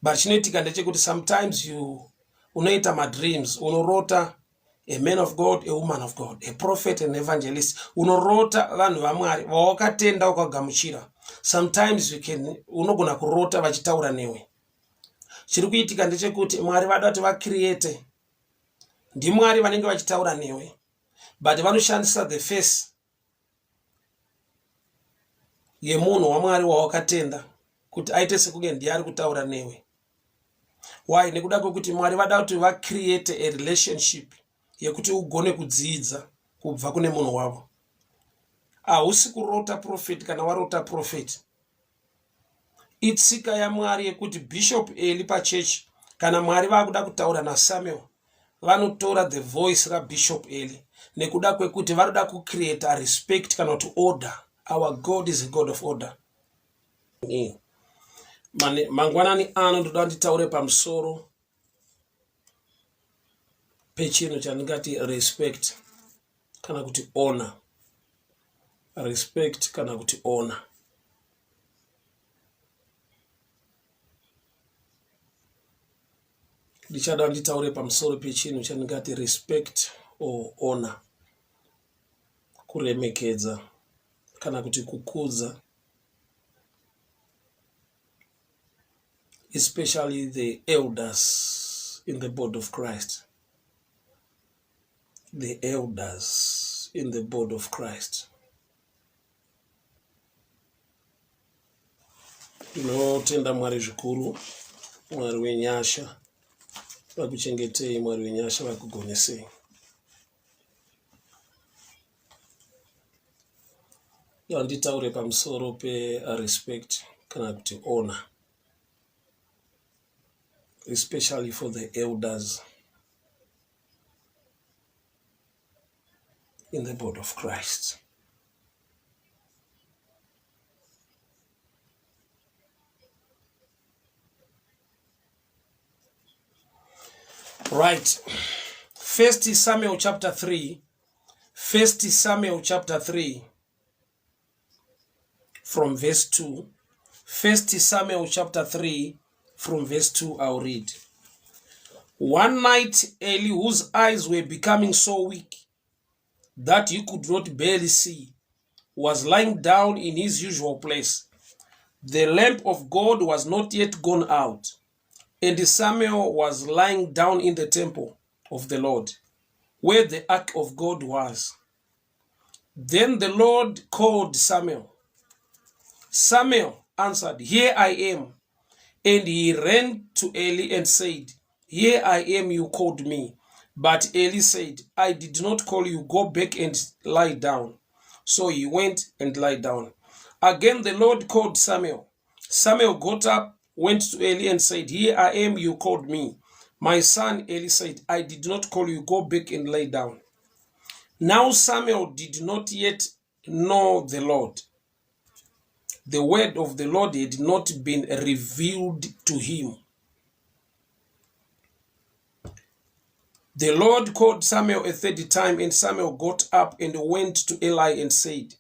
but chinoitika ndechekuti sometimes you unoita madreams, unorota a man of God, a woman of God, a prophet, an evangelist, unorota vanhu vaMwari vawakatenda ukagamuchira. Sometimes unogona kurota vachitaura newe. Chiri kuitika ndechekuti Mwari vada kuti vacreate, ndiMwari vanenge vachitaura newe, but vanoshandisa the face yemunhu waMwari wawakatenda kuti aite sekunge ndiye ari kutaura newe. Why? Nekuda kwekuti Mwari vada kuti vacreate a relationship yekuti ugone kudzidza kubva kune munhu wavo. Hausi kurota prophet kana warota prophet. Itsika yaMwari yekuti Bishop Eli pachechi kana Mwari vakuda kutaura naSamuel vanotora the voice raBishop Eli nekuda kwekuti varoda kucreate a respect kana kuti order. Our God is a God of order. Mangwanani ano ndoda nditaure pamusoro pechinhu chandingati respect kana kuti honor. Respect kana kuti honor. Ndichada nditaure pamusoro pechinhu chandingati respect or honor. Kuremekedza kana kuti kukudza, especially the elders in the body of Christ. The elders in the body of Christ. Tinotenda Mwari zvikuru, Mwari wenyasha, vakuchengetei, Mwari wenyasha vakugonesei. Nditaure pamusoro pe respect kana kuti honor, especially for the elders in the body of Christ. Right. 1 Samuel chapter 3. 1 Samuel chapter 3 from verse 2. 1 Samuel chapter 3 from verse 2 I'll read. One night Eli, whose eyes were becoming so weak that he could not barely see, was lying down in his usual place. The lamp of God was not yet gone out, and Samuel was lying down in the temple of the Lord, where the ark of God was. Then the Lord called Samuel. Samuel answered, "Here I am." And he ran to Eli and said, "Here I am, you called me." But Eli said, "I did not call you, go back and lie down." So he went and lay down. Again the Lord called Samuel. Samuel got up, went to Eli and said, "Here I am, you called me." "My son," Eli said, "I did not call you, go back and lay down." Now Samuel did not yet know the Lord. The word of the Lord had not been revealed to him. The Lord called Samuel a third time, and Samuel got up and went to Eli and said,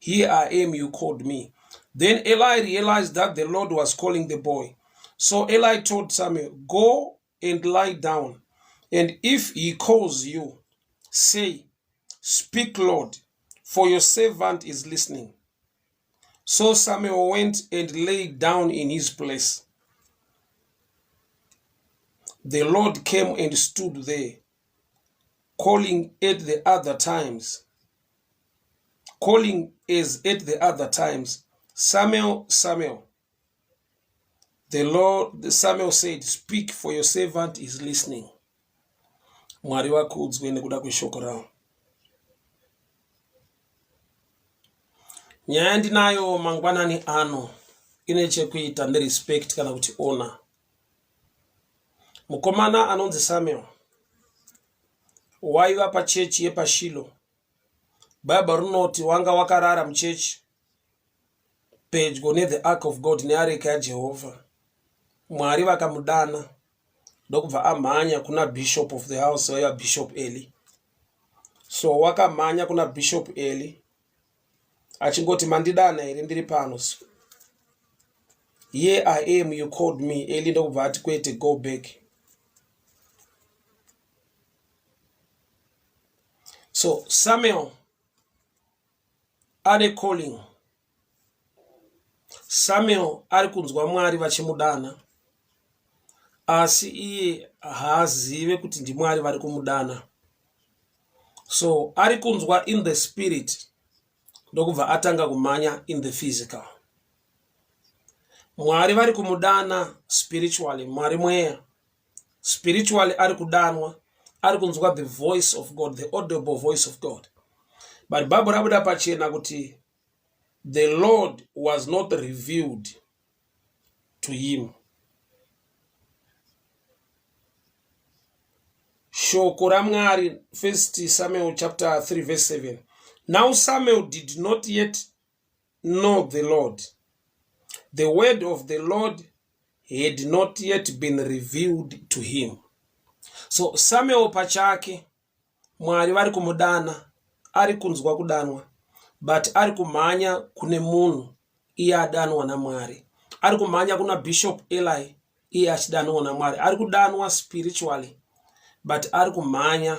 "Here I am, you called me." Then Eli realized that the Lord was calling the boy. So Eli told Samuel, "Go and lie down, and if he calls you, say, 'Speak, Lord, for your servant is listening.'" So Samuel went and lay down in his place. The Lord came and stood there, calling as at the other times, "Samuel, Samuel." Samuel said, "Speak, for your servant is listening." Mwari wakudzwe nekuda kweshoko rawo. Nyaya ndinayo mangwanani ano ine chekuita nerespect kana kuti honor. Mukomana anonzi Samuel waiva pachechi yepaShilo. Bhaibheri rinoti wanga wakarara muchechi pedyo ne the ark of God, neareka yaJehovha. Mwari vakamudana ndokubva amhanya kuna bishop of the house waiva Bishop Eli. So wakamhanya kuna Bishop Eli achingoti, "Mandidana here ndiri pano." Here I am, you called me. Eli ndokubva ati kwete, go back. So Samuel are calling. Samuel ari kunzwa Mwari vachimudana, asi iye haazive kuti ndiMwari vari kumudana. So ari kunzwa in the spirit ndokubva atanga kumhanya in the physical. Mwari vari kumudana spiritually, Mwari mweya. Spiritually ari kudanwa, ari kunzwa the voice of God, the audible voice of God. But Bible rabuda pachena kuti the Lord was not revealed to him. Shoko ra Mwari, 1 Samuel chapter 3 verse 7. Now Samuel did not yet know the Lord. The word of the Lord had not yet been revealed to him. So Samuel pachake, Mwari vari kumudana, ari kunzwa kudanwa, but ari kumhanya kune munhu iye adanwa naMwari. Ari kumhanya kuna Bishop Eli iye achidanwa naMwari. Ari kudanwa spiritually, but ari kumhanya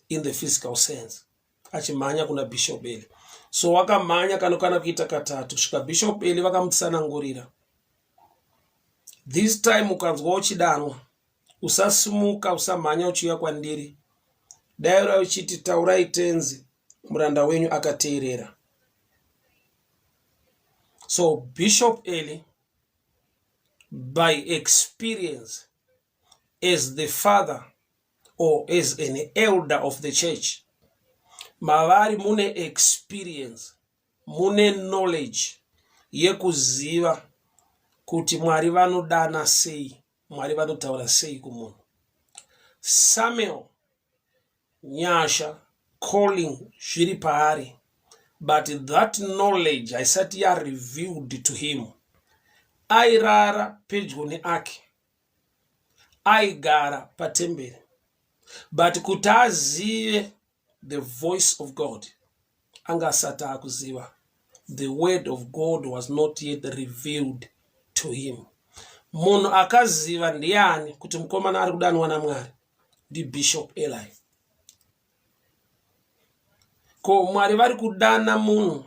in the physical sense, achimhanya kuna Bishop Eli. So wakamhanya kanokana kuita katatu, svika Bishop Eli vakamutsanangurira. This time ukanzwa uchidanwa, usasimuka, usamhanya uchiuya kwandiri. Daira uchiti taurai tenzi, muranda wenyu akateerera. So Bishop Eli, by experience as the father or as an elder of the church, mavari mune experience, mune knowledge yekuziva kuti Mwari vanodana sei, Mwari vanotaura sei kumunhu. Samuel, nyasha, calling zviri paari, but that knowledge haisati revealed to him. Airara pedyo neake, aigara patemberi, but kuti azive the voice of God, anga asati akuziva. The word of God was not yet revealed to him. Munhu akaziva ndiani kuti mukomana ari kudanwa naMwari? Ndi Bishop Eli. Ko Mwari vari kudana munhu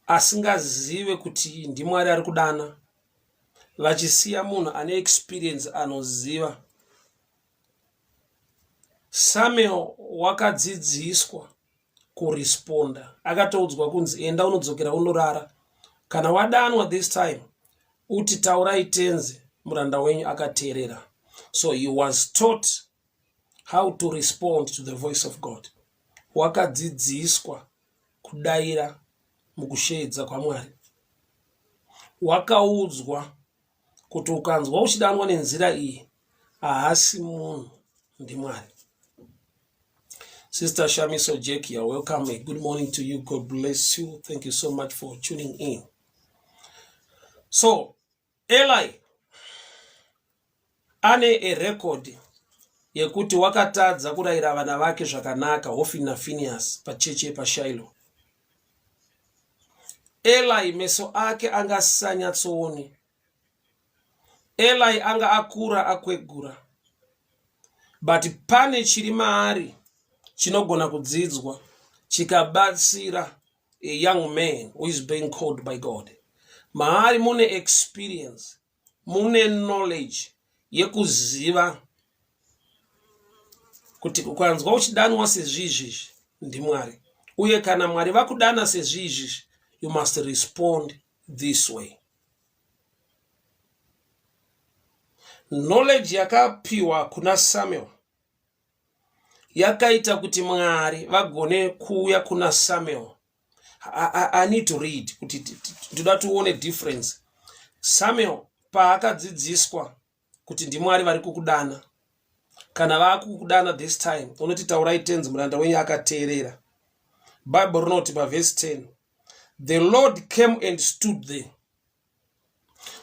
asingazive kuti ndiMwari ari kudana, vachisiya munhu ane experience anoziva. Samuel wakadzidziswa kuresponda, akatoudzwa kunzi enda unodzokera unorara. Kana wadanwa this time, uti taurai tenzi, muranda wenyu akateerera. So he was taught how to respond to the voice of God. Wakadzidziswa kudaira mukusheedza kwaMwari. Wakaudzwa kuti ukanzwa uchidanwa nenzira iyi, haasi munhu, ndiMwari. Sister Shamiso Jekia, welcome. A good morning to you. God bless you. Thank you so much for tuning in. So, Eli ane a record yekuti wakatadza kurayira vana vake zvakanaka, Hofni naPhinehasi pachechi yepaShilo. Eli meso ake anga asisanyatsooni. Eli anga akura akwegura. But pane chiri maari chinogona kudzidzwa chikabatsira a young man who is being called by God. Maari mune experience, mune knowledge yekuziva kuti ukanzwa uchidanwa sezvizvi ndiMwari, uye kana Mwari vakudana sezvizvi, you must respond this way. Knowledge yakapiwa kuna Samuel yakaita kuti Mwari vagone kuuya kuna Samuel. I need to read kuti ndoda tuone difference. Samuel paakadzidziswa kuti ndiMwari vari kukudana, kana vakukudana this time, unoti taurai tenzi, muranda wenyu akateerera. Bible rinoti paverse 10, the Lord came and stood there.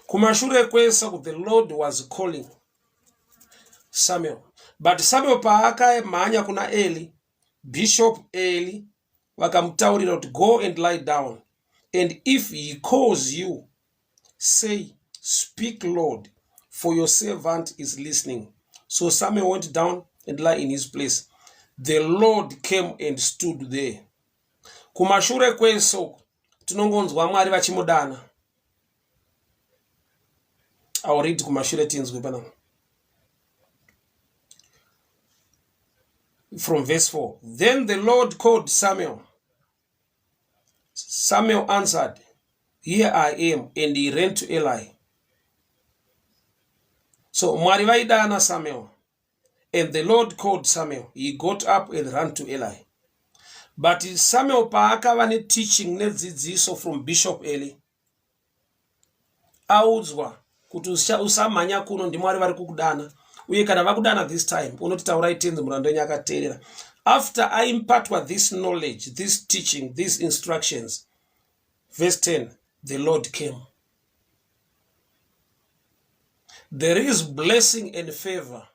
Kumashure kwesa, the Lord was calling Samuel. But Samuel paakaemhanya kuna Eli, Bishop Eli vakamutaurira kuti go and lie down And if he calls you, say, speak, Lord, for your servant is listening. So Samuel went down and lay in his place. The Lord came and stood there. Kumashure kweso tinongonzwa Mwari vachimudana. I'll read kumashure tinzwe panapa. From verse 4. Then the Lord called Samuel. Samuel answered, here I am, and he ran to Eli. So Mwari vaidana Samuel. And the Lord called Samuel. He got up and ran to Eli. But Samuel paakava teaching nedzidziso from Bishop Eli. Audzwa kuti usamanya kuno ndi Mwari vari kukudana. Uye kana vakudana this time, unoti taurai tenzi murando wenyu akateerera. After I impartwa this knowledge, this teaching, these instructions, verse 10, the Lord came. There is blessing and favor.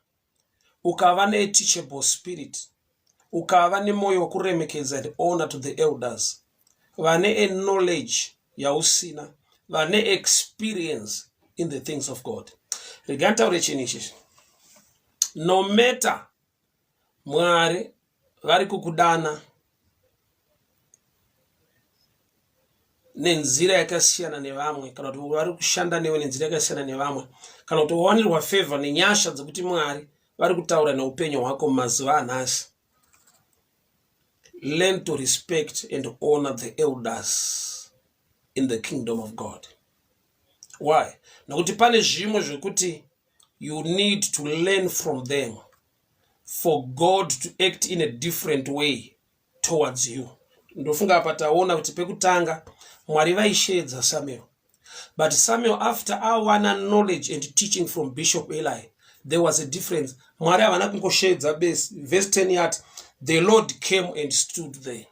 Ukava ne teachable spirit. Ukava ne moyo kuremekedza and honor to the elders. Vane a knowledge yausina. Vane experience in the things of God. Reganta urechinishi. No matter Mwari vari kukudana nenzira yakasiyana nevamwe kana kuti vari kushanda newe nenzira yakasiyana nevamwe kana kuti wawanirwa favor nenyasha dzekuti Mwari vari kutaura neupenyu hwako mumazuva anhasi. Learn to respect and honor the elders in the kingdom of God. Why? Nokuti pane zvimwe zvekuti you need to learn from them for God to act in a different way towards you. Ndofunga apa taona kuti pekutanga Mwari vaishedza Samuel. But Samuel, after awana knowledge and teaching from Bishop Eli, there was a difference. Mwari havana kungoshedza base. Verse 10 yet, the Lord came and stood there.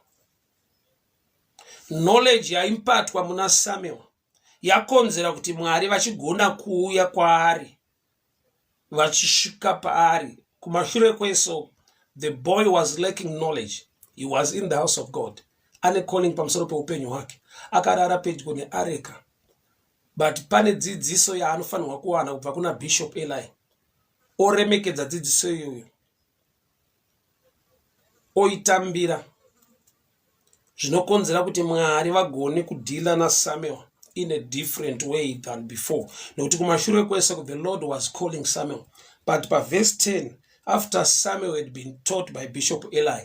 Knowledge yaimpartwa muna Samuel yakonzera kuti Mwari vachigona kuuya kwaari vachisvika paari. Kumashure kweso, the boy was lacking knowledge. He was in the house of God. Ane calling pamusoro peupenyu hwake. Akarara pedyo neareka. But pane dzidziso yaanofanirwa kuwana kubva kuna Bishop Eli. Oremekedza dzidziso iyoyo. Oitambira. Zvinokonzera kuti Mwari vagone kudhila na Samuel in a different way than before. Nokuti kumashure kweso, the Lord was calling Samuel. But by verse 10, after Samuel had been taught by Bishop Eli,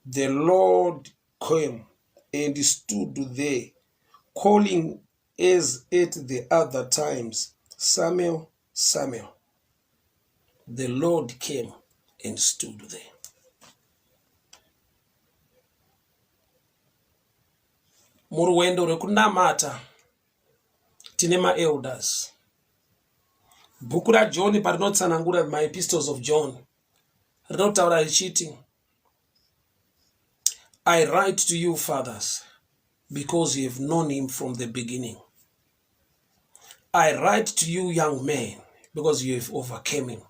the Lord came and stood there, calling as at the other times, Samuel, Samuel. The Lord came and stood there. Muruwendo rekunamata tinema elders. Bhuku raJohn parinotsanangura my epistles of John rinotaura richiti, I write to you, fathers, because you have known him from the beginning. I write to you, young men, because you have overcome him.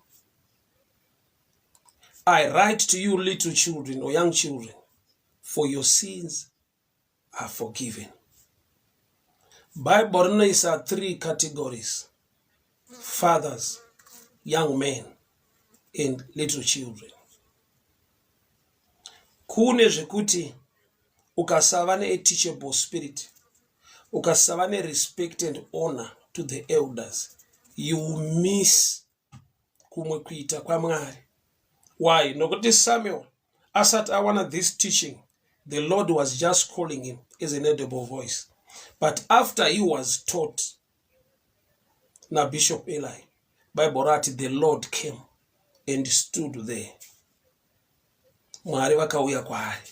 I write to you, little children or young children, for your sins are forgiven. Bible is three categories: fathers, young men, and little children. Kune zvekuti ukasava ne teachable spirit, ukasava ne respect and honor to the elders, you miss kumwe kuita kwa Mwari. Why? Nokuti Samuel, asat awana this teaching, the Lord was just calling him as an audible voice. But after he was taught na Bishop Eli, Bible rati, the Lord came and stood there. Mwari vakauya kwaari.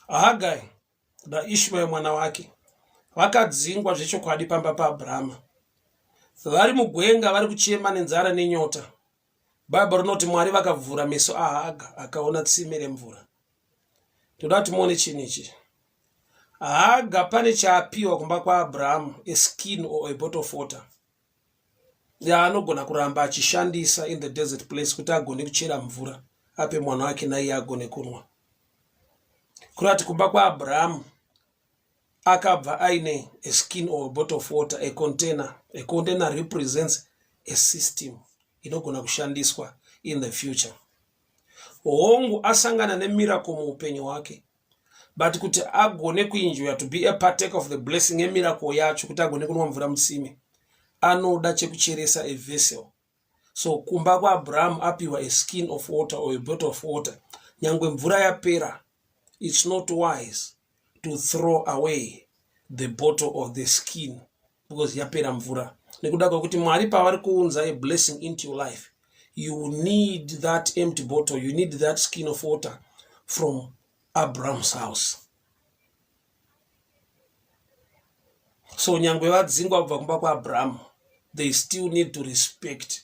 Hagai na Ishmael mwana wake vakadzingwa zvechokwadi pamba paAbrahama. Vari mugwenga vari kuchema nenzara nenyota. Bible rinoti Mwari vakavhura meso aHaga akaona tsime remvura. Toda kuti muone chinichi. Haga pane chaapiwa kumba kwaAbrahama, a skin or a bottle of water, yaanogona kuramba achishandisa in the desert place kuti agone kuchera mvura ape mwana wake naiye agone kunwa. kurati kumba kwaAbraham akabva aine a skin or a bottle of water, a container. A container represents a system inogona kushandiswa in the future. Hongu asangana nemiracle muupenyu hwake, but kuti agone kuenjoya to be a partaker of the blessing emiracle yacho, kuti agone kunwa mvura mutsime, anoda chekucheresa a vessel. So kumba kwaAbraham apiwa a skin of water or a bottle of water. Nyangwe mvura yapera, it's not wise to throw away the bottle of the skin because yapera mvura. Nekuda kwekuti Mwari pavari kuunza a blessing into your life, you need that empty bottle, you need that skin of water from Abraham's house. So nyangwe vadzingwa kubva kumba kwaAbraham, they still need to respect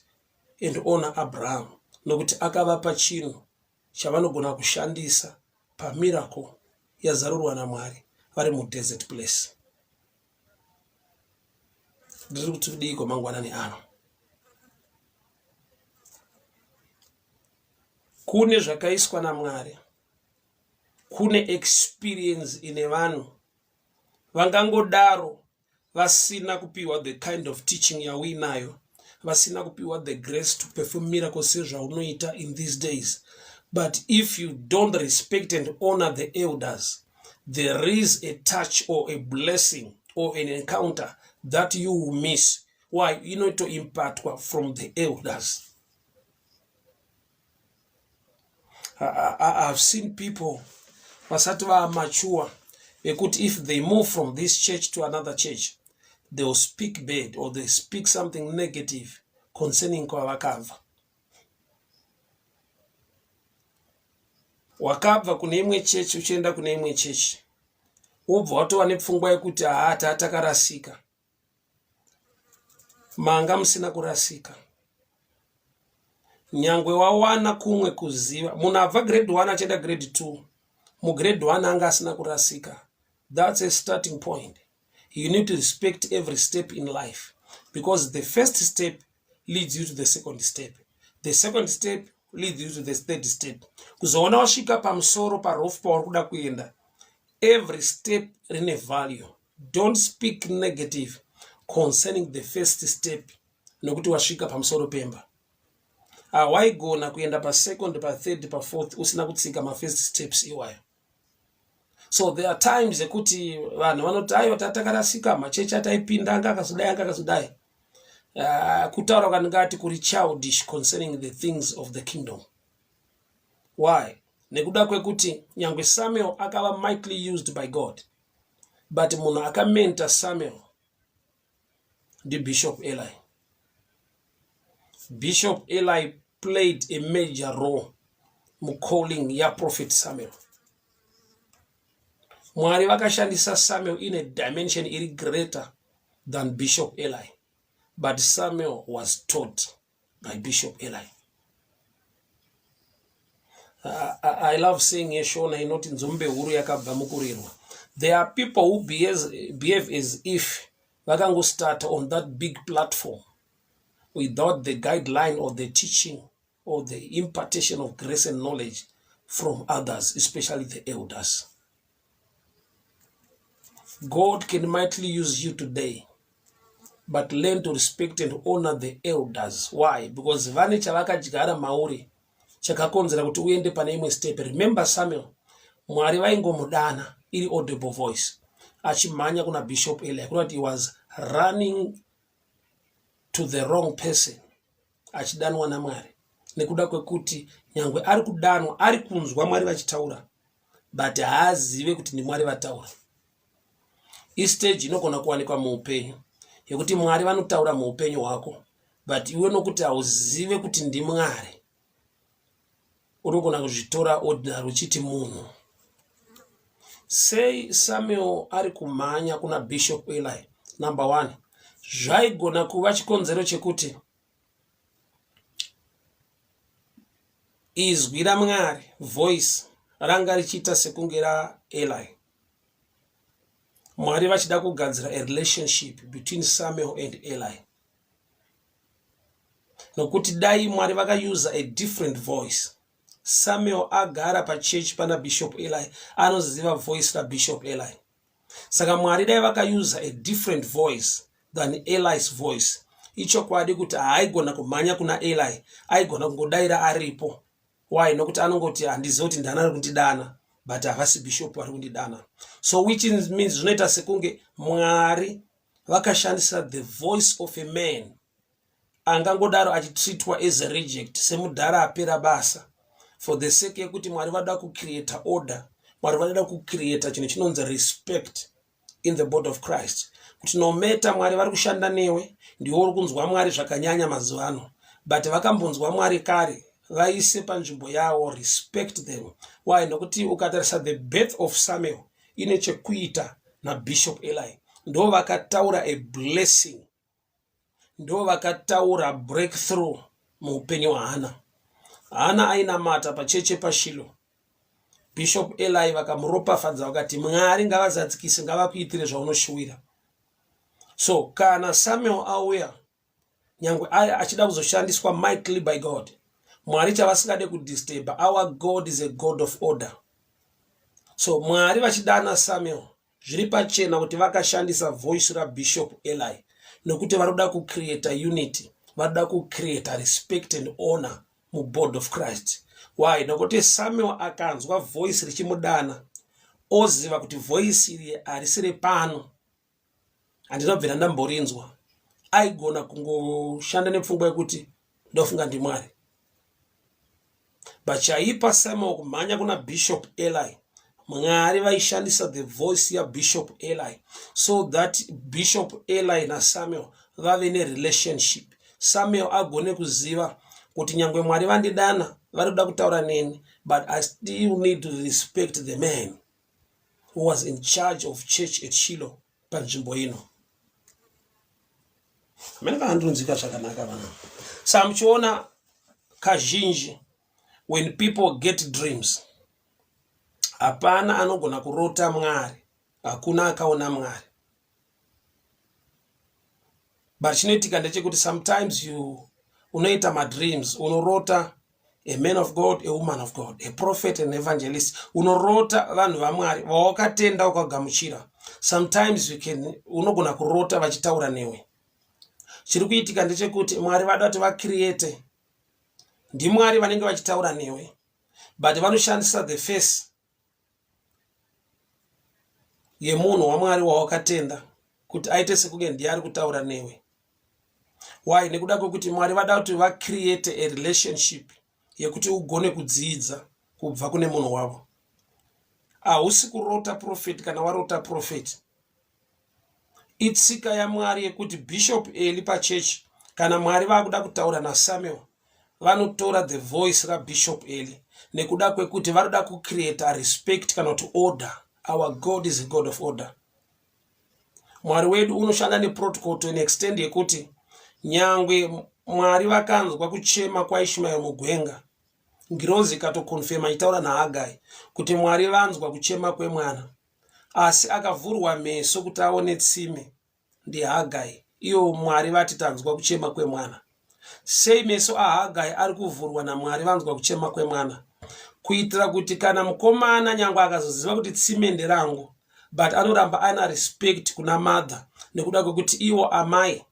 and honor Abraham, nokuti akavapa chinhu chavanogona kushandisa pamiracle yazarurwa naMwari vari mudesert place. Ndiri kuti kudiko mangwanani ano. Kune zvakaiswa naMwari, kune experience ine vanhu vangangodaro vasina kupiwa the kind of teaching yauinayo, vasina kupiwa the grace to perform miracles sezvaunoita in these days. But if you don't respect and honor the elders, there is a touch or a blessing or an encounter that you will miss. Why? You know, to impart from the elders. I've seen people vasati mature, if they move from this church to another church, they will speak bad or they speak something negative concerning kwavakabva. Wakabva kune imwe church uchienda kune imwe church, wobva watova nepfungwa yekuti takarasika. Manga musina kurasika. Nyangwe wawana kumwe kuziva. Munhu abva grade 1 achienda grade 2. Grade 1 anga asina kurasika. That's a starting point. You need to respect every step in life, because the first step leads you to the second step. The second step leads you to the third step. Kuzoona wasvika pamusoro paroof pauri kuda kuenda, every step rine value. Don't speak negative concerning the first step, nokuti wasvika pamusoro pemba. Hawaigona kuenda pa second, pa third, pa fourth usina kutsika ma first steps iwayo. So there are times ekuti vanhu vanoti aiwa takarasika, machechi ataipinda anga akazodai. Kutaura kaningati kuri childish concerning the things of the kingdom. Why? Nekuda kwekuti nyangwe Samuel akava mightily used by God, but munhu akamenta Samuel ndi Bishop Eli. Bishop Eli played a major role mu calling ya Prophet Samuel. Mwari vakashandisa Samuel in a dimension iri greater than Bishop Eli, but Samuel was taught by Bishop Eli. I love saying Yeshona inoti nzombe huru yakabva mukurirwa. There are people who behave as if vakango start on that big platform without the guideline or the teaching or the impartation of grace and knowledge from others, especially the elders. God can mightily use you today, but learn to respect and honor the elders. Why? Because vane chavakadyara mauri chakakonzera kuti uende pane imwe step. Remember Samuel, Mwari vaingomudana iri audible voice, achimhanya kuna Bishop Eli, kunoti he was running to the wrong person, achidanwa naMwari. Nekuda kwekuti nyangwe ari kudanwa, ari kunzwa Mwari vachitaura, but haazive kuti ni Mwari vataura. Stage inogona kuwanikwa muupenyu yekuti Mwari vanotaura muupenyu hwako, but iwe nokuti hauzive kuti ndi Mwari, unogona kuzvitora ordinary uchiti munhu. Say Samuel ari kumhanya kuna Bishop Eli, number 1, zvaigona kuva chikonzero chekuti izwi raMwari, voice ranga richiita sekunge raEli. Mwari vachida kugadzira a relationship between Samuel and Eli. Nokuti dai Mwari vakausa a different voice, Samuel agara pachurch pana Bishop Eli anoziva voice la Bishop Eli. Saka Mwari dai vakausa a different voice than Eli's voice. Icho kwadi kuti haigona kumhanya kuna Eli, aigona kungodaira aripo. Why? Nokuti anongoti handizivi kuti ndani ari kundidana, but havasi bishop ari kundidana. So which means zvinoita sekunge Mwari vakashandisa the voice of a man angangodaro achitreatwa as a reject, semudhara apera basa, for the sake yekuti Mwari vada kucreate order, Mwari vada kucreate chinhu chinonzi respect in the body of Christ. Kuti no matter Mwari vari kushanda newe, ndiwo uri kunzwa Mwari zvakanyanya mazuva ano, but vakambonzwa Mwari kare, vaise panzvimbo yavo, respect them. Why? Nokuti ukatarisa the birth of Samuel ine chekuita na Bishop Eli. Ndo vakataura a blessing, ndo vakataura breakthrough muupenyu hwaHana. Hana ainamata pacheche paShilo. Bishop Eli vakamuropafadza vakati Mwari ngavazadzikise, ngavakuitire zvaunoshuwira. So kana Samuel auya nyangwe aya achida kuzoshandiswa mightily by God, Mwari chavasingade kudisturb. Our God is a God of order. So Mwari vachidana Samuel zviri pachena kuti vakashandisa voice ra Bishop Eli, nokuti varoda kucreate unity, varoda kucreate respect and honor mu body of Christ. Why? Nokuti Samuel akanzwa voice richimudana, oziva kuti voice iri harisiri pano, handinobvira ndamborinzwa, aigona kungoshanda nepfungwa yekuti ndofunga ndiMwari. But chaipa Samuel kumhanya kuna Bishop Eli, Mwari vaishandisa the voice ya Bishop Eli, so that Bishop Eli na Samuel vave ne relationship. Samuel agone kuziva kuti nyangwe Mwari vandidana, varikuda kutaura neni, but I still need to respect the man who was in charge of church at Shiloh panzvimbo ino. Amene vandunzika zvakanaka vana. Samuchiona kazhinji when people get dreams, hapana anogona kurota Mwari, hakuna akaona Mwari. But chinoitika ndechekuti sometimes unoita madreams, unorota a man of God, a woman of God, a prophet, an evangelist, unorota vanhu vaMwari vawakatenda ukagamuchira. Sometimes unogona kurota vachitaura newe. Chiri kuitika ndechekuti Mwari vada kuti vacreate, ndiMwari vanenge vachitaura newe, but vanoshandisa the face yemunhu waMwari wawakatenda kuti aite sekunge ndiye ari kutaura newe. Why? Nekuda kwekuti Mwari vada kuti vacreate a relationship yekuti ugone kudzidza kubva kune munhu wavo. Hausi kurota prophet kana warota prophet. Itsika yaMwari yekuti Bishop Eli pachurch kana Mwari vakuda kutaura naSamuel, vanotora the voice ra Bishop Eli, nekuda kwekuti varoda kucreate a respect kana kuti order. Our God is a God of order. Mwari wedu unoshanda neprotocol to an extent yekuti nyangwe Mwari vakanzwa kuchema kwa Ishmael mugwenga, ngirozi ikatokonfirma itaura naHagai kuti Mwari vanzwa kuchema kwemwana, asi akavhurwa meso kuti aone tsime ndiHagai, iyo Mwari vati tanzwa kuchema kwemwana. Sei meso aHagai ari kuvhurwa naMwari vanzwa kuchema kwemwana? Kuitira kuti kana mukomana nyangwe akazoziva kuti tsime nderangu, but anoramba ana respect kuna mother, nekuda kwekuti iwo amai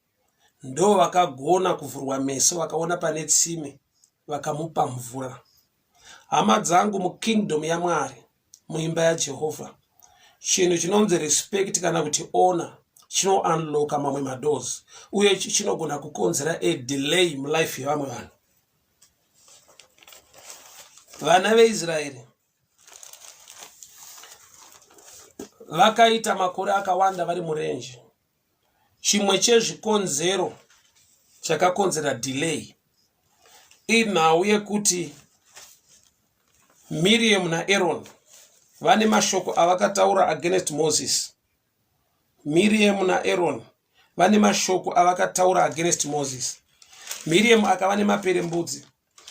ndo vakagona kuvhurwa meso vakaona pane tsime vakamupa mvura. Hama dzangu mukingdom yaMwari, muimba yaJehovha, chinhu chinonzi respect kana kuti honor chino unlocka mamwe madoors, uye chinogona kukonzera a delay mulife yevamwe vanhu. Vana veIsraeri vakaita makore akawanda vari murenje. Chimwe chezvikonzero chakakonzera delay inhau yekuti Miriam naAaron vane mashoko avakataura against Moses. Miriam naAaron vane mashoko avakataura against Moses. Miriam akava nemaperembudzi,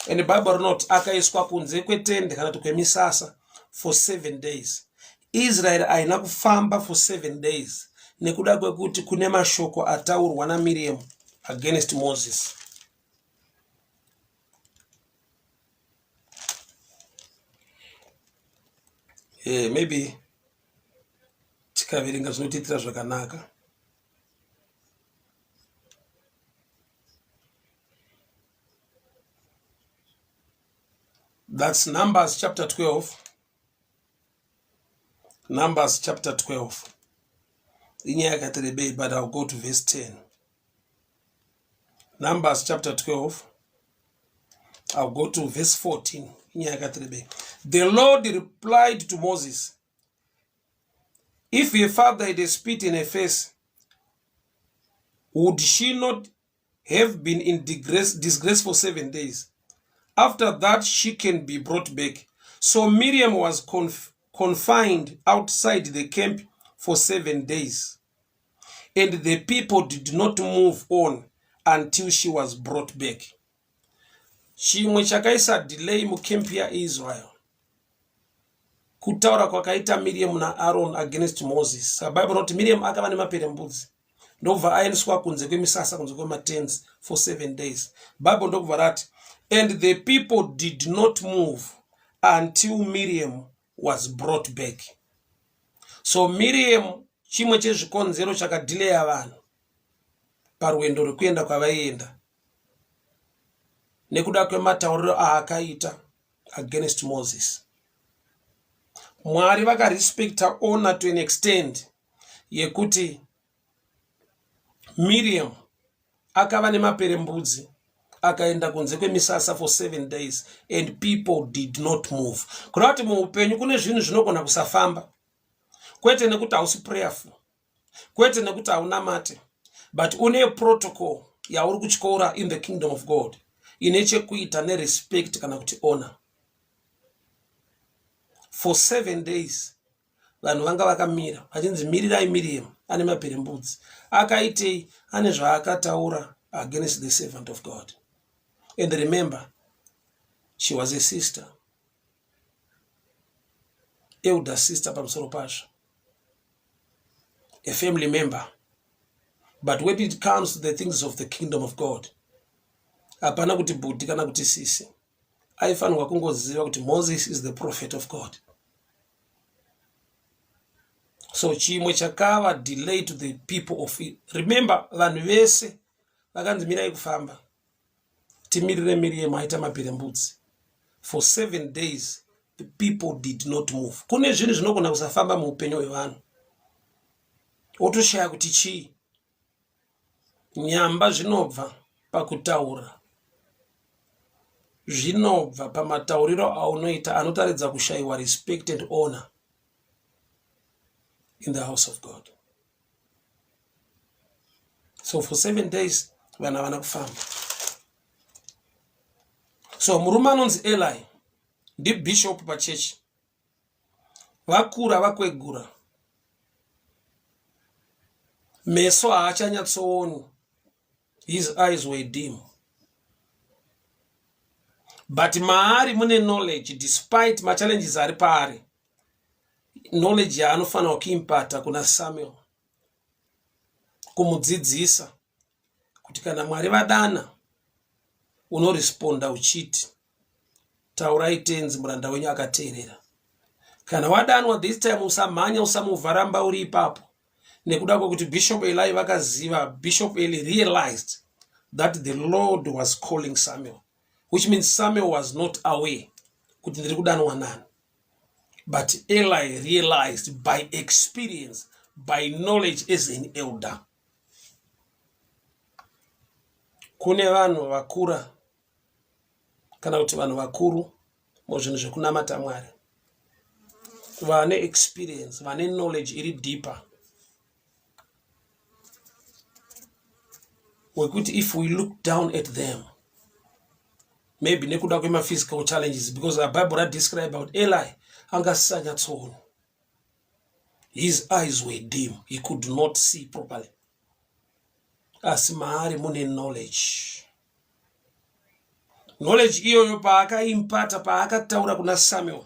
and the Bible not akaiswa kunze kwetende kana kuti kwemisasa for 7 days. Israel aina kufamba for 7 days nekuda kwekuti kune mashoko ataurwa naMiriam against Moses. Maybe tikaverenga zvinotitira zvakanaka. That's Numbers chapter 12. Numbers chapter 12. But I'll go to verse 10. Numbers chapter 12. I'll go to verse 14. The Lord replied to Moses, if your father had a spit in her face, would she not have been in disgrace for 7 days? After that, she can be brought back. So Miriam was confined outside the camp for 7 days. And the people did not move on until she was brought back. Chimwe chakaisa delay mukempi ya Israel. Kutaura kwakaita Miriam na Aaron against Moses. Bible not Miriam akava nemaperembudzi. Ndobva aendeswa kunze kwemisasa kunze kwematents for 7 days. Bible ndobva rati, and the people did not move until Miriam was brought back. So Miriam chimwe chezvikonzero chakadelaya vanhu parwendo rwekuenda kwavaienda nekuda kwematauriro aakaita against Moses. Mwari vakarespecta honor to an extent yekuti Miriam akava nemaperembudzi akaenda kunze kwemisasa for 7 days and people did not move. Kurati muupenyu kune zvinhu zvinogona kusafamba. Kwete nekuti hausi prayerful. Kwete nekuti haunamate. But une protocol yauri kuchikora in the kingdom of God. Ine chekuita nerespect kana kuti honor. For 7 days vanhu vanga vakamira vachinzi mirirai Miriam ane maperembudzi akaitei ane zvaakataura against the servant of God. And remember, she was a sister, elder sister pamusoro pasho, a family member. But when it comes to the things of the kingdom of God, hapana kuti budi kana kuti sisi, aifanirwa kungoziva kuti Moses is the prophet of God. So chimwe chakava delay to the people of it. Remember, vanhu vese vakanzi mirai kufamba timirire Miriam aita maperembudzi. For 7 days the people did not move. Kune zvinhu zvinogona kusafamba muupenyu hwevanhu. Otoshaya kuti chii? Nyamba zvinobva pakutaura. Zvinobva pamatauriro aunoita anotaridza kushayiwa respect and honor in the house of God. So for 7 days vanhu havana kufamba. So murume anonzi Eli ndibishop pachechi. Vakura vakwegura. Meso haachanyatsooni. His eyes were dim. But maari mune knowledge despite ma challenges ari paari. Knowledge yaanofanira kuimpata kuna Samuel. Kumudzidzisa kuti kana Mwari vadana unoresponda uchiti taurai tenzi muranda wenyu akateerera. Kana wadanwa this time usamhanya usamuvharamba uri ipapo. Nekuda kwekuti Bishop Eli vakaziva, Bishop Eli realized that the Lord was calling Samuel, which means Samuel was not aware kuti ndiri kudanwa nani. But Eli realized by experience, by knowledge as an elder. Kune vanhu vakura kana kuti vanhu vakuru muzvinhu zvekunamata Mwari, vane experience, vane knowledge iri deeper, wekuti if we look down at them, maybe nekuda kwema physical challenges, because the Bible describe about Eli angasanyatsoona. His eyes were dim, he could not see properly. Asi maari mune knowledge. Knowledge iyoyo paakaimpata paakataura kuna Samuel,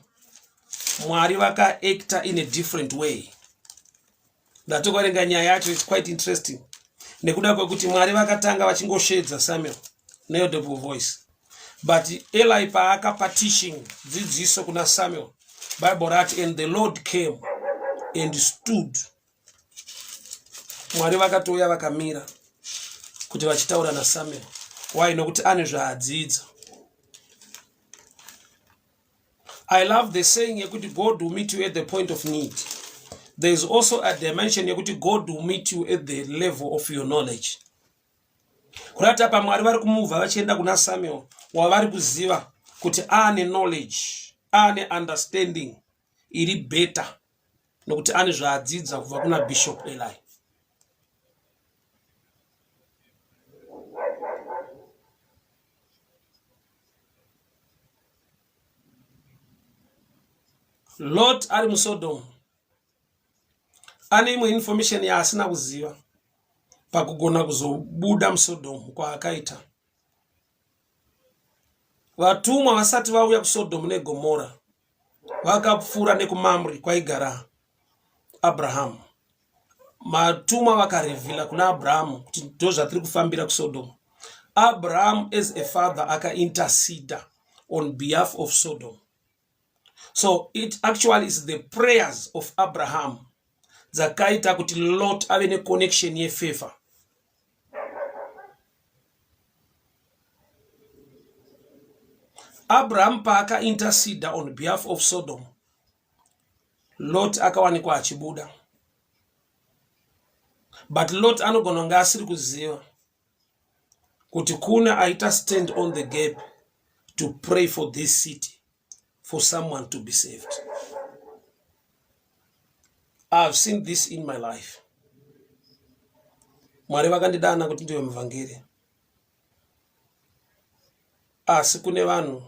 Mwari vakaacta in a different way. Ndatokarenga nyaya yacho, it's quite interesting. Nekuda kwekuti Mwari vakatanga vachingoshedza Samuel neaudible voice. But Eli paakapatition dzidziso kuna Samuel, Bible that and the Lord came and stood. Mwari vakatouya vakamira kuti vachitaura naSamuel. Why? Nokuti ane zvaadzidza. I love the saying yekuti God will meet you at the point of need. There is also a dimension yekuti God will meet you at the level of your knowledge. Kurata pa Mwari vari kumuvha vachienda kuna Samuel, wavari kuziva kuti ane knowledge, ane understanding iri better nokuti ane zvaadzidza kubva kuna Bishop Eli. Lot ari muSodom ane imwe information yaasina kuziva pakugona kuzobuda muSodom kwaakaita. Vatumwa vasati vauya kuSodom neGomora vakapfuura nekumamre kwaigara Abraham. Matumwa vakarevhila kuna Abraham kuti ndo zvatiri kufambira kuSodom. Abraham as a father akaintercede on behalf of Sodom. So it actually is the prayers of Abraham dzakaita kuti Lot ave ne connection yefavor. Abraham paaka intercede on behalf of Sodom, Lot akawanikwa achibuda. But Lot anogona nga asiri kuziva kuti kuna aita stand on the gap to pray for this city, for someone to be saved. I've seen this in my life. Mwari vakandidana kuti ndiwe muvhangeri. Asi kune vanhu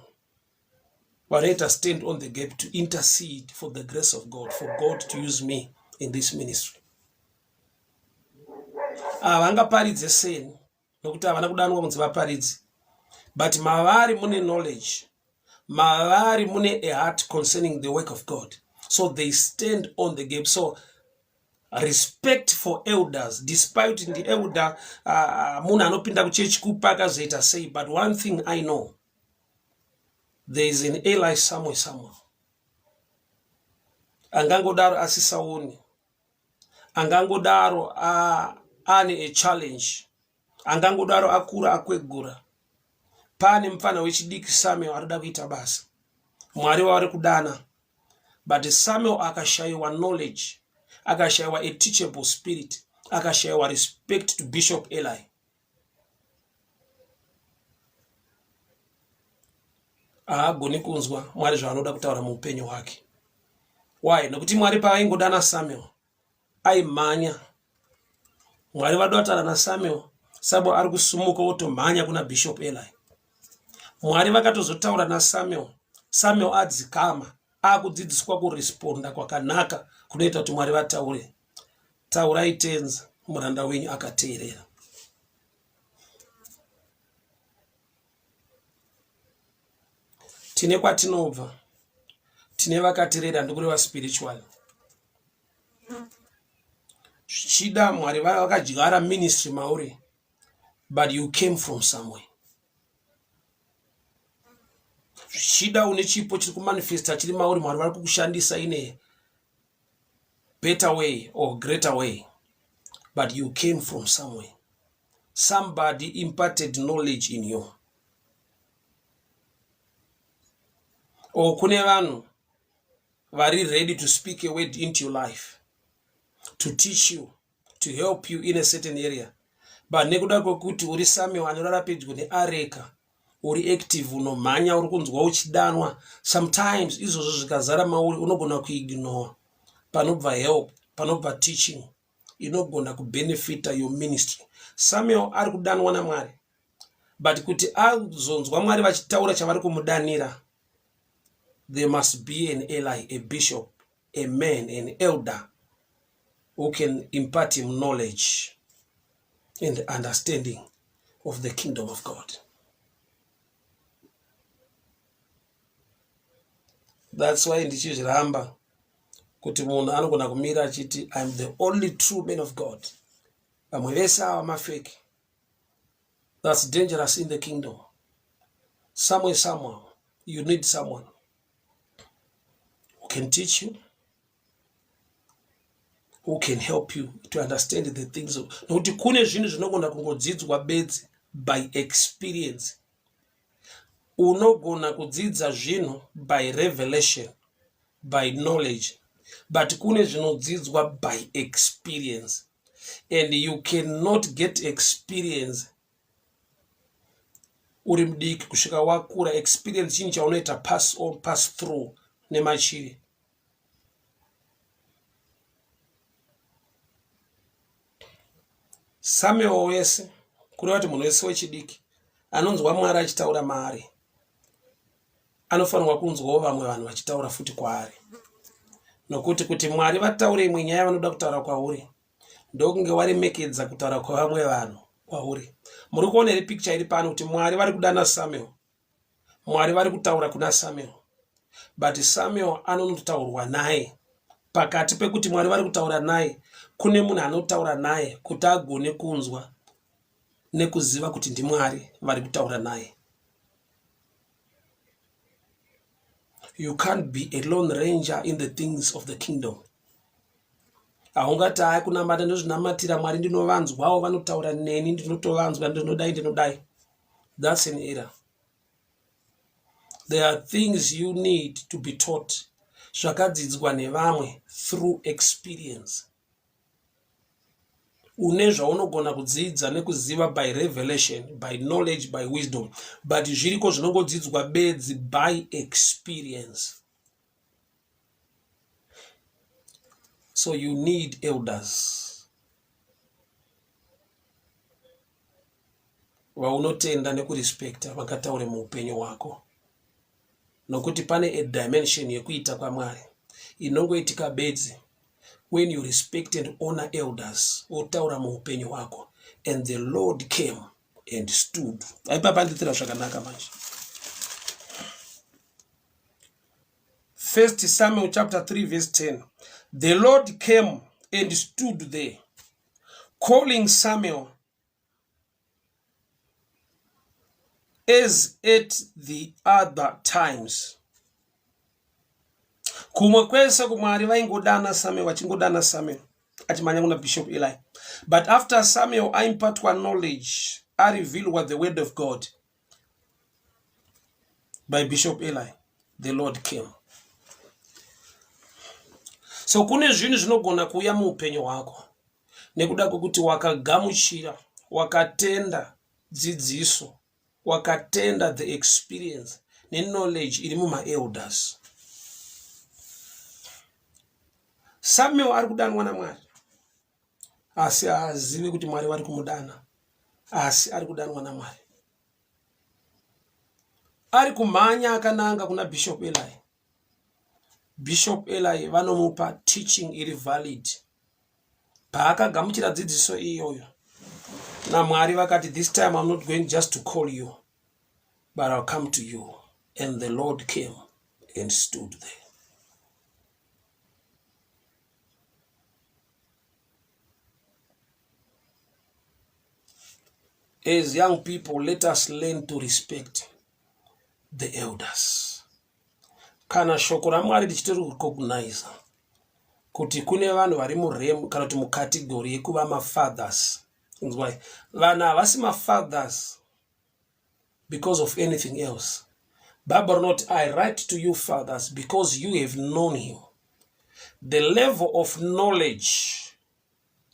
vanoita stand on the gap to intercede for the grace of God, for God to use me in this ministry. Havangaparidze seni nokuti havana kudanwa kunzi vaparidze, but mavari mune knowledge, mavari mune a heart concerning the work of God, so they stand on the gap. So respect for elders, despite in the elder munhu anopinda kuchechi kupa akazoita sei. But one thing I know, there is an Eli somewhere. Angangodaro asisaoni, angangodaro ane a challenge, angangodaro akura akwegura. Pane mfana wechidiki Samuel arida kuita basa, Mwari wavari kudana, but Samuel akashayiwa knowledge, akashayiwa a teachable spirit, akashayiwa respect to Bishop Eli. Haagoni kunzwa Mwari zvaanoda kutaura muupenyu hwake. Why? Nokuti Mwari paaingodana Samuel aimhanya. Mwari vada kutaura naSamuel, Samuel ari kusumuka otomhanya kuna Bishop Eli. Mwari vakatozotaura naSamuel, Samuel adzikama, akudzidziswa kuresponda kwakanaka kunoita kuti Mwari vataure. Taurai tenza, muranda wenyu akateerera. Tine kwatinobva, tine vakateerera ndikureva spiritual. Zvichida Mwari vakadyara ministry mauri, but you came from somewhere. Zvichida une chipo chiri kumanifesta chiri mauri, Mwari vari kukushandisa in a better way or greater way, but you came from somewhere. Somebody imparted knowledge in you. Or kune vanhu vari ready to speak a word into your life, to teach you, to help you in a certain area. But nekuda kwekuti uri Samuel anorara pedyo neareka, uri active, unomhanya, uri kunzwa uchidanwa, sometimes izvozvo zvikazara mauri unogona kuignore. Panobva help, panobva teaching, inogona kubenefita your ministry. Samuel ari kudanwa naMwari, but kuti azonzwa Mwari vachitaura chavari kumudanira, there must be an Eli, a bishop, a man, an elder who can impart him knowledge and the understanding of the kingdom of God. That's why ndichizviramba kuti munhu anogona kumira achiti I'm the only true man of God. Vamwe vese ava mafeki. That's dangerous in the kingdom. Somehow, you need someone who can teach you, who can help you to understand the things of. Nokuti kune zvinhu zvinogona kungodzidzwa bedzi by experience. Unogona kudzidza zvinhu by revelation, by knowledge, but kune zvinodzidzwa by experience, and you cannot get experience uri mudiki kusvika wakura. Experience chinhu chaunoita pass on, pass through nemachiri. Samuel wese kureva kuti munhu wese wechidiki anonzwa Mwari achitaura maari anofanirwa kunzwawo vamwe vanhu vachitaura futi kwaari, nokuti kuti Mwari vataure imwe nyaya vanoda kutaura kwauri ndokunge waremekedza kutaura kwavamwe vanhu kwauri. Muri kuona iri picture iri pano kuti Mwari vari kudana Samuel, Mwari vari kutaura kuna Samuel, but Samuel anonotaurwa naye. Pakati pekuti Mwari vari kutaura naye kune munhu anotaura naye kuti agone kunzwa nekuziva kuti ndiMwari vari kutaura naye. You can't be a lone ranger in the things of the kingdom. Haungati hai kunamata ndozvinamatira Mwari ndinovanzwawo vanotaura neni ndinotovanzwa ndinodai. That's an error. There are things you need to be taught zvakadzidzwa nevamwe through experience. Une zvaunogona kudzidza nekuziva by revelation, by knowledge, by wisdom, but zviriko zvinongodzidzwa bedzi by experience. So you need elders vaunotenda nekurespecta vakataure muupenyu hwako, nokuti pane a dimension yekuita kwaMwari inongoitika bedzi when you respect and honor elders otaura muupenyu hwako. And the Lord came and stood. Aipapa nditira zvakanaka manje. 1 Samuel chapter 3 verse 10. The Lord came and stood there, calling Samuel as at the other times. Kumwe kwese kuMwari vaingodana Samuel, vachingodana Samuel achimanya kuna Bishop Eli. But after Samuel aimpatwa knowledge, revealed the word of God by Bishop Eli, the Lord came. So kune zvinhu zvinogona kuuya muupenyu hwako nekuda kwokuti wakagamuchira, wakatenda dzidziso, wakatenda the experience neknowledge iri mumaelders. Samuel ari kudanwa naMwari asi haazivi kuti Mwari vari kumudana, asi ari kudanwa naMwari. Ari kumhanya akananga kuna Bishop Eli. Bishop Eli vanomupa teaching iri valid. Paakagamuchira dzidziso iyoyo naMwari vakati, this time I'm not going just to call you, but I'll come to you. And the Lord came and stood there. As young people, let us learn to respect the elders. Kana shoko raMwari richitori recognize kuti kune vanhu vari muremu kana kuti mukategori yekuva mafathers. Vanhu havasi mafathers because of anything else. Bible not, I write to you fathers because you have known him. The level of knowledge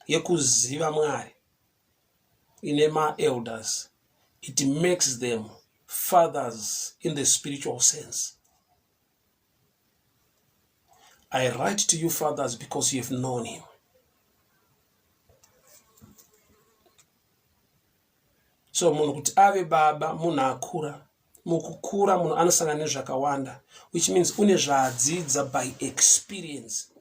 yekuziva Mwari in my elders, it makes them fathers in the spiritual sense. I write to you fathers because you have known him. So munhu kuti ave baba, munhu akura, mukukura munhu anosangana nezvakawanda, which means une zvaadzidza by experience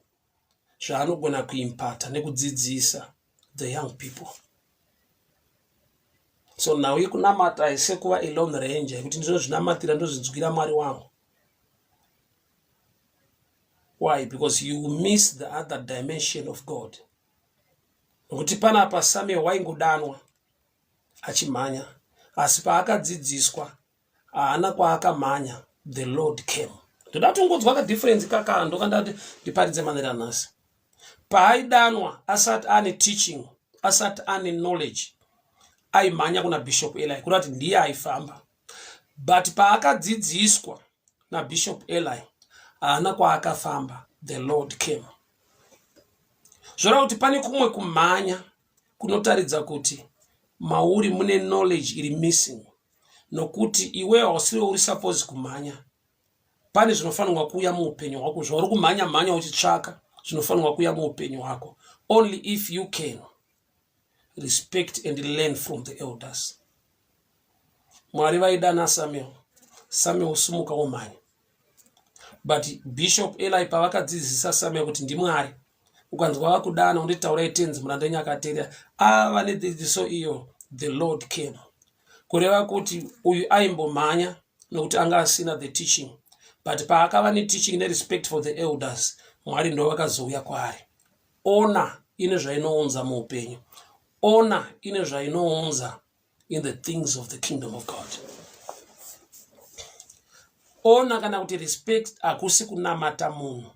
zvaanogona kuimpata nekudzidzisa the young people. So now yekunamata haisi kuva a lone ranger yekuti ndinozvinamatira ndozvinzwira Mwari wangu. Why? Because you miss the other dimension of God. Nokuti panapa Samuel waingodanwa achimhanya, asi paakadzidziswa haana kwaakamhanya, the Lord came ndoda kutongodzwa kadifference kakanga ndokandati ndiparidze manera nhasi. Paaidanwa asati ane teaching, asati ane knowledge, aimhanya kuna Bishop Eli kuda kuti ndiye aifamba. But paakadzidziswa naBishop Eli haana kwaakafamba, the Lord came. Zvoreva kuti pane kumwe kumhanya kunotaridza kuti mauri mune knowledge iri missing, nokuti iwe hausiri uri supposed kumhanya. Pane zvinofanirwa kuuya muupenyu hwako zvauri kumhanya uchitsvaka, zvinofanirwa kuuya muupenyu hwako. Only if you can respect and learn from the elders. Mwari vaidana Samuel sumuka umhanya. But Bishop Eli pavakadzidzisa Samuel kuti ndimwari, ukanzwa vakudana unditaurai tenzi muranda wenyu akateerera, ava nedzidziso iyo, the Lord came. Kureva kuti uyu aimbomhanya nokuti anga asina the teaching, but paakava neteaching nerespect for the elders, Mwari ndo vakazouya kwaari. Ona ine zvainounza muupenyu, ona ine zvainounza in the things of the kingdom of God. Ona kana kuti respect hakusi kunamata munhu.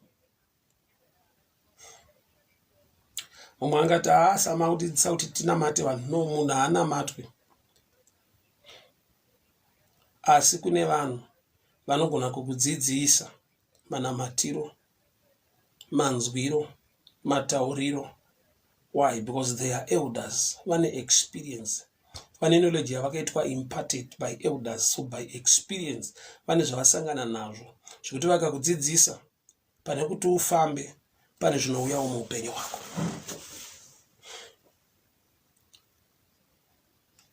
Mumwe angati asama kutidzisa kuti tinamate vanhu. No, munhu haanamatwe. Asi kune vanhu vanogona kukudzidzisa manamatiro, manzwiro, matauriro. Why? Because they are elders. Vane experience. Vane knowledge yavakaitwa imparted by elders. So by experience, vane zvavasangana nazvo, zvekuti vakakudzidzisa, pane kuti ufambe, pane zvinouyawo muupenyu hwako.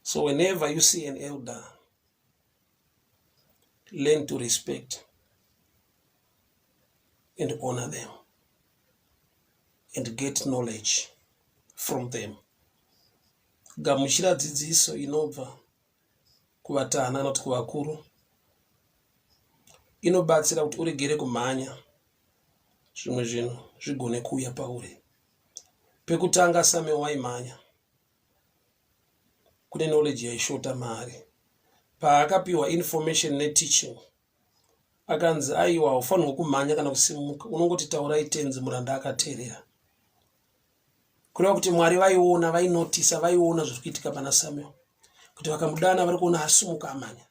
So whenever you see an elder, learn to respect and honor them and get knowledge from them. Gamuchira dzidziso inobva kuvatana kana kuti kuvakuru inobatsira kuti uregere kumhanya, zvimwe zvinhu zvigone kuuya pauri. Pekutanga Samuel waimhanya, kune knowledge yaishota maari. Paakapiwa information neteaching, akanzi aiwa haufanirwa kumhanya kana kusimuka, unongoti taurai tenzi muranda akateerera. Kureva kuti Mwari vaiona, vainotisa, vaiona zviri kuitika pana Samuel, kuti vakamudana vari kuona asumuka amhanya,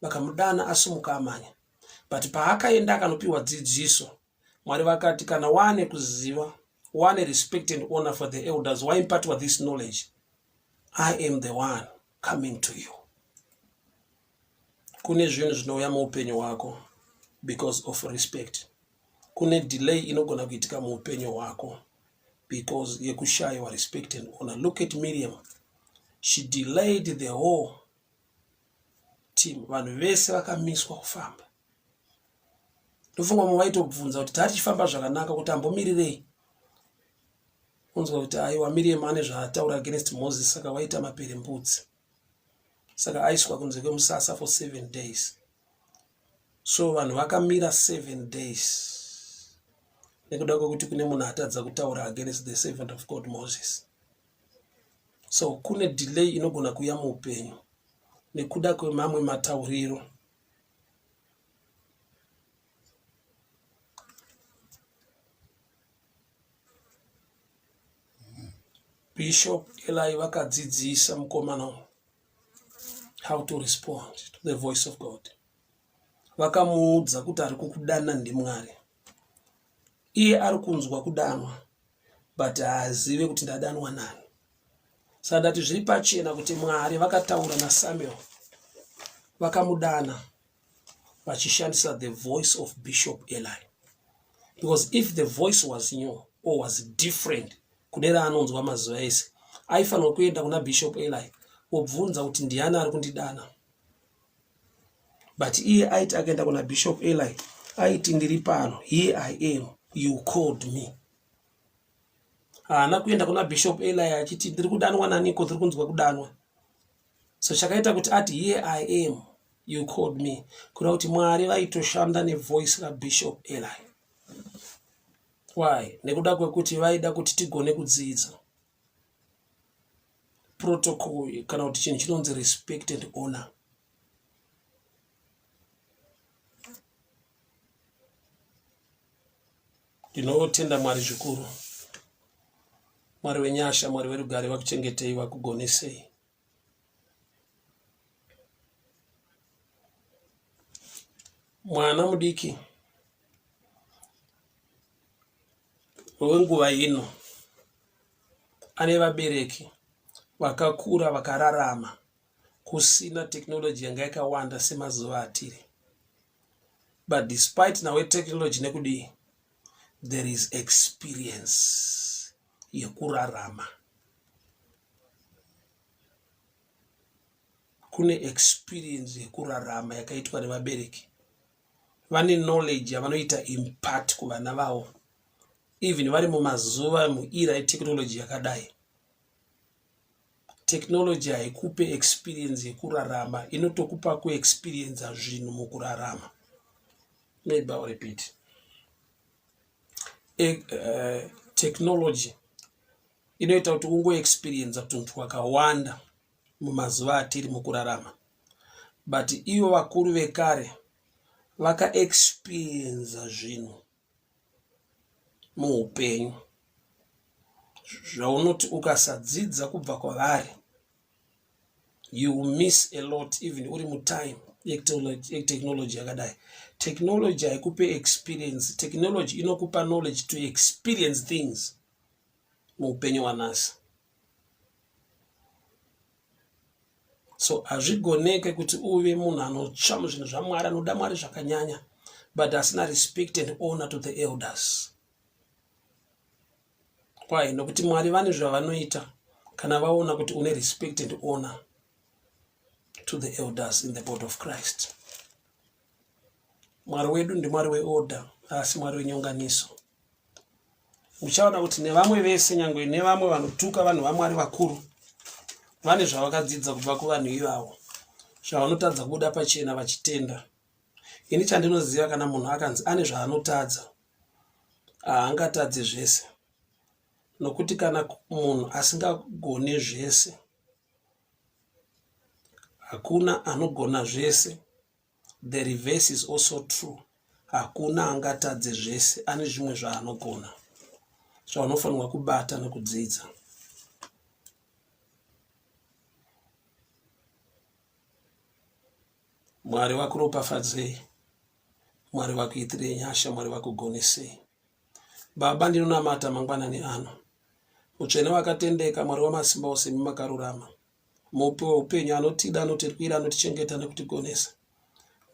vakamudana asumuka amhanya. But paakaenda akanopiwa dzidziso, Mwari vakati kana wane kuziva, wane respect and honor for the elders, waimpatiwa this knowledge, I am the one coming to you. Kune zvinhu zvinouya muupenyu hwako because of respect. Kune delay inogona kuitika muupenyu hwako because yekushayiwa respect and honor. Look at Miriam. She delayed the whole team. Vanhu vese vakamiswa kufamba. Ndofunga mumwe vaitobvunza kuti tatichifamba zvakanaka kuti ambomirirei. Unzwa kuti aiwa Miriam ane zvaataura against Moses, saka waita maperembudzi. Saka aiswa kunze kwemusasa for 7 days. So vanhu vakamira 7 days. Nekuda kwekuti kune munhu atadza kutaura against the servant of God Moses. So kune delay inogona kuuya muupenyu nekuda kwemamwe matauriro. Bishop Eli vakadzidzisa mukomana how to respond to the voice of God. Vakamuudza kuti ari kukudana ndiMwari. Iye ari kunzwa kudanwa, but haazive kuti ndadanwa nani. Sadati zviri pachena kuti Mwari vakataura naSamuel, vakamudana vachishandisa the voice of Bishop Eli. Because if the voice was new or was different kune raanonzwa mazuva ese, aifanirwa kuenda kuna Bishop Eli obvunza kuti ndiani ari kundidana. But iye aiti akaenda kuna Bishop Eli, aiti ndiri pano, here I am, you called me. Haana kuenda kuna Bishop Eli achiti ndiri kudanwa naniko, ndiri kunzwa kudanwa. So chakaita kuti ati here I am, you called me, kuda kuti Mwari vaitoshanda nevoice raBishop Eli. Why? Nekuda kwekuti vaida kuti tigone kudzidza protocol kana kuti chinhu chinonzi respect and honor. Ndinotenda Mwari zvikuru, Mwari wenyasha, Mwari werugare, vakuchengetei, vakugonesei. Mwana mudiki wenguva ino ane vabereki vakakura vakararama kusina teknoloji yanga yakawanda semazuva atiri. But despite nawe technology nekudii, there is experience yekurarama. Kune experience yekurarama yakaitwa nevabereki. Vane knowledge yavanoita impact kuvana vavo, even vari mumazuva muira yetechnology yakadai. Technology haikupe experience yekurarama, inotokupa kuexperience zvinhu mukurarama. Maybe I'll repeat. Technology inoita kuti ungoexperience tuntu twakawanda mumazuva atiri mukurarama. But ivo vakuru vekare vakaexperience zvinhu muupenyu zvaunoti ukasadzidza kubva kwavari, you miss a lot even uri mutime technology yakadai. Technology haikupe experience. Technology inokupa knowledge to experience things muupenyu wanasi. So hazvigoneke kuti uve munhu anotsva muzvinhu zvaMwari, anoda Mwari zvakanyanya, but asina respect and honor to the elders. Why? Nokuti Mwari vane zvavanoita kana vaona kuti une respect and honor to the elders in the body of Christ. Mwari wedu ndi Mwari weorder, asi Mwari wenyonganiso. Uchaona kuti nevamwe vese, nyangwe nevamwe vanotuka vanhu vaMwari vakuru, vane zvavakadzidza kubva kuvanhu ivavo, zvavanotadza kubuda pachena vachitenda. Ini chandinoziva, kana munhu akanzi ane zvaanotadza, haangatadze zvese. Nokuti kana munhu asingagone zvese, hakuna anogona zvese. The reverse is also true. Hakuna angatadze zvese, ane zvimwe zvaanogona, zvaunofanirwa kubata nokudzidza. Mwari vakuropafadzei, Mwari vakuitirei nyasha, Mwari vakugonesei. Baba, ndinonamata mangwanani ano, mutsvene wakatendeka, Mwari wamasimba ose, mumakarurama, mupe upenyu, anotida, anotirwira, anotichengeta nekutigonesa.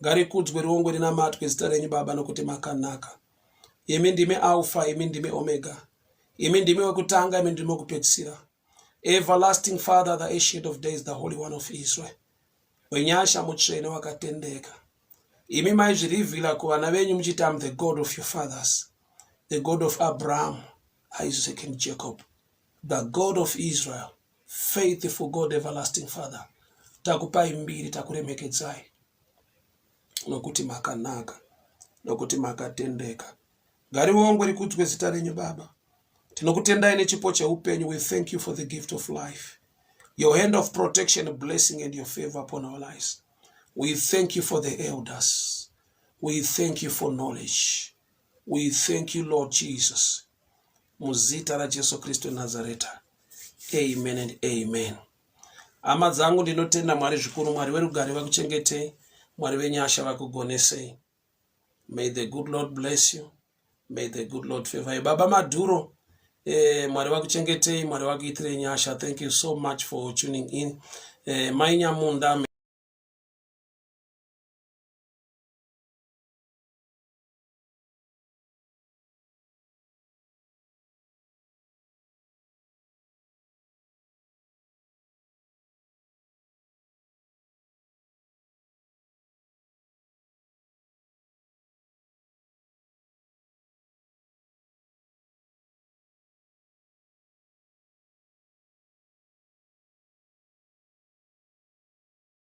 Ngarikudzwe ruongwe rinamatwe zita renyu Baba, nokuti makanaka. Imi ndime Alpha, imi ndime Omega, imi ndime wekutanga, imi ndime wekupedzisira. Everlasting Father, the Ancient of Days, the Holy One of Israel. Wenyasha mutsvene wakatendeka, imi maizvirivhira kuvana venyu muchiti, I'm the God of your fathers, the God of Abraham, Isaac and Jacob, the God of Israel, faithful God, everlasting Father. Takupai mbiri, takuremekedzai, nokuti makanaka, nokuti makatendeka. Ngariongwe rikudzwe zita renyu Baba. Tinokutendai nechipo cheupenyu. We thank you for the gift of life, your hand of protection, blessing, and your favor upon our lives. We thank you for the elders. We thank you for knowledge. We thank you, Lord Jesus. Muzita la Jesu Kristo Nazareta. Amen and amen. Hama dzangu, ndinotenda Mwari zvikuru, Mwari werugare vakuchengetei, Mwari wenyasha vakugonesei. May the good Lord bless you. May the good Lord favor you. Baba Maduro, Mwari vakuchengetei, Mwari vakuitirei nyasha. Thank you so much for tuning in. Mainya munda